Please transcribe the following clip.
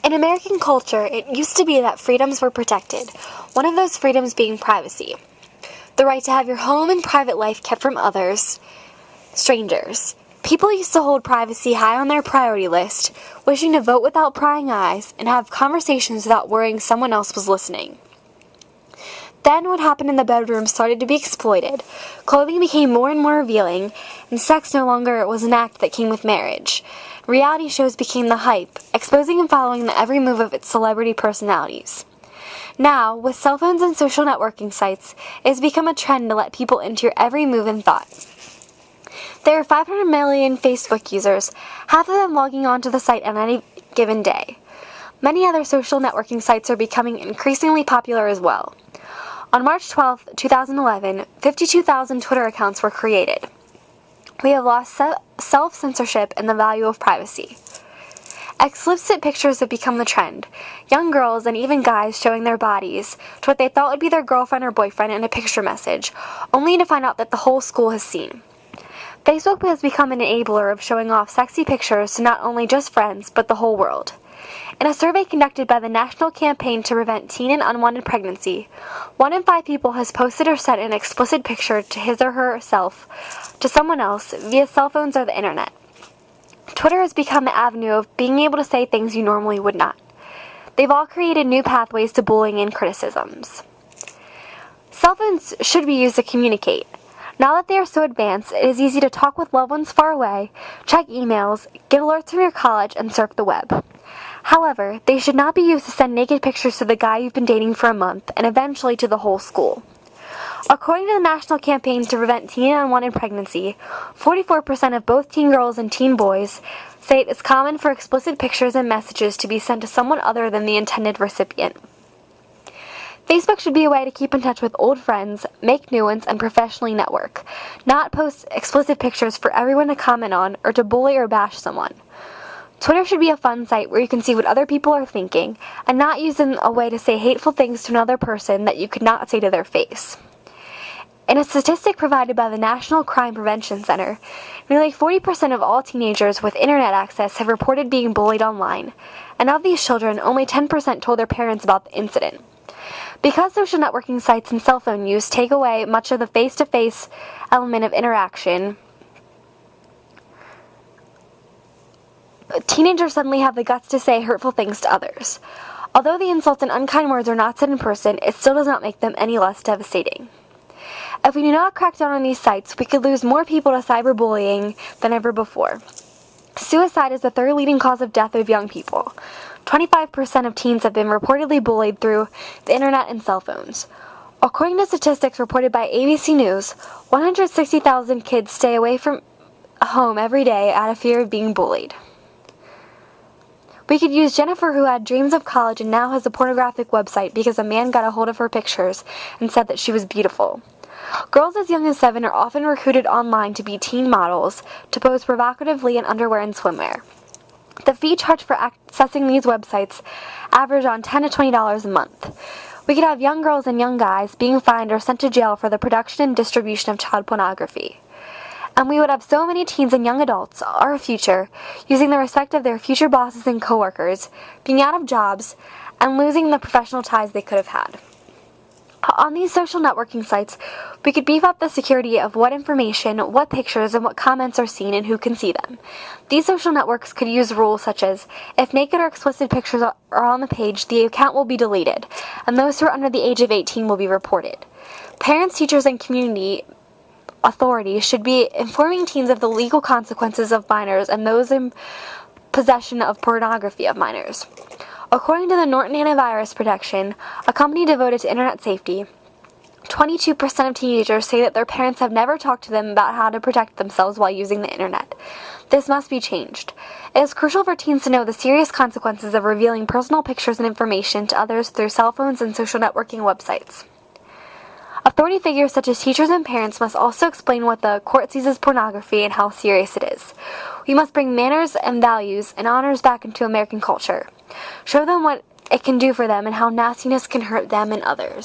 In American culture, it used to be that freedoms were protected, one of those freedoms being privacy. The right to have your home and private life kept from others, strangers. People used to hold privacy high on their priority list, wishing to vote without prying eyes and have conversations without worrying someone else was listening. Then what happened in the bedroom started to be exploited. Clothing became more and more revealing, and sex no longer was an act that came with marriage. Reality shows became the hype, exposing and following the every move of its celebrity personalities. Now, with cell phones and social networking sites, it has become a trend to let people into your every move and thought. There are 500 million Facebook users, half of them logging onto the site on any given day. Many other social networking sites are becoming increasingly popular as well. On March 12, 2011, 52,000 Twitter accounts were created. We have lost self-censorship and the value of privacy. Explicit pictures have become the trend. Young girls and even guys showing their bodies to what they thought would be their girlfriend or boyfriend in a picture message, only to find out that the whole school has seen. Facebook has become an enabler of showing off sexy pictures to not only just friends, but the whole world. In a survey conducted by the National Campaign to Prevent Teen and Unwanted Pregnancy, 1 in 5 people has posted or sent an explicit picture to his or herself to someone else via cell phones or the internet. Twitter has become the avenue of being able to say things you normally would not. They've all created new pathways to bullying and criticisms. Cell phones should be used to communicate. Now that they are so advanced, it is easy to talk with loved ones far away, check emails, get alerts from your college, and surf the web. However, they should not be used to send naked pictures to the guy you've been dating for a month, and eventually to the whole school. According to the National Campaign to Prevent Teen and Unwanted Pregnancy, 44% of both teen girls and teen boys say it is common for explicit pictures and messages to be sent to someone other than the intended recipient. Facebook should be a way to keep in touch with old friends, make new ones, and professionally network, not post explicit pictures for everyone to comment on or to bully or bash someone. Twitter should be a fun site where you can see what other people are thinking, and not used in a way to say hateful things to another person that you could not say to their face. In a statistic provided by the National Crime Prevention Center, nearly 40% of all teenagers with internet access have reported being bullied online, and of these children, only 10% told their parents about the incident. Because social networking sites and cell phone use take away much of the face-to-face element of interaction, teenagers suddenly have the guts to say hurtful things to others. Although the insults and unkind words are not said in person, it still does not make them any less devastating. If we do not crack down on these sites, we could lose more people to cyberbullying than ever before. Suicide is the third leading cause of death of young people. 25% of teens have been reportedly bullied through the internet and cell phones. According to statistics reported by ABC News, 160,000 kids stay away from home every day out of fear of being bullied. We could use Jennifer, who had dreams of college and now has a pornographic website because a man got a hold of her pictures and said that she was beautiful. Girls as young as 7 are often recruited online to be teen models, to pose provocatively in underwear and swimwear. The fee charged for accessing these websites average on $10 to $20 a month. We could have young girls and young guys being fined or sent to jail for the production and distribution of child pornography. And we would have so many teens and young adults, our future, using the respect of their future bosses and coworkers, being out of jobs, and losing the professional ties they could have had. On these social networking sites, we could beef up the security of what information, what pictures, and what comments are seen and who can see them. These social networks could use rules such as, if naked or explicit pictures are on the page, the account will be deleted, and those who are under the age of 18 will be reported. Parents, teachers, and community authorities should be informing teens of the legal consequences of minors and those in possession of pornography of minors. According to the Norton Antivirus Protection, a company devoted to internet safety, 22% of teenagers say that their parents have never talked to them about how to protect themselves while using the internet. This must be changed. It is crucial for teens to know the serious consequences of revealing personal pictures and information to others through cell phones and social networking websites. Authority figures such as teachers and parents must also explain what the court sees as pornography and how serious it is. We must bring manners and values and honors back into American culture. Show them what it can do for them and how nastiness can hurt them and others.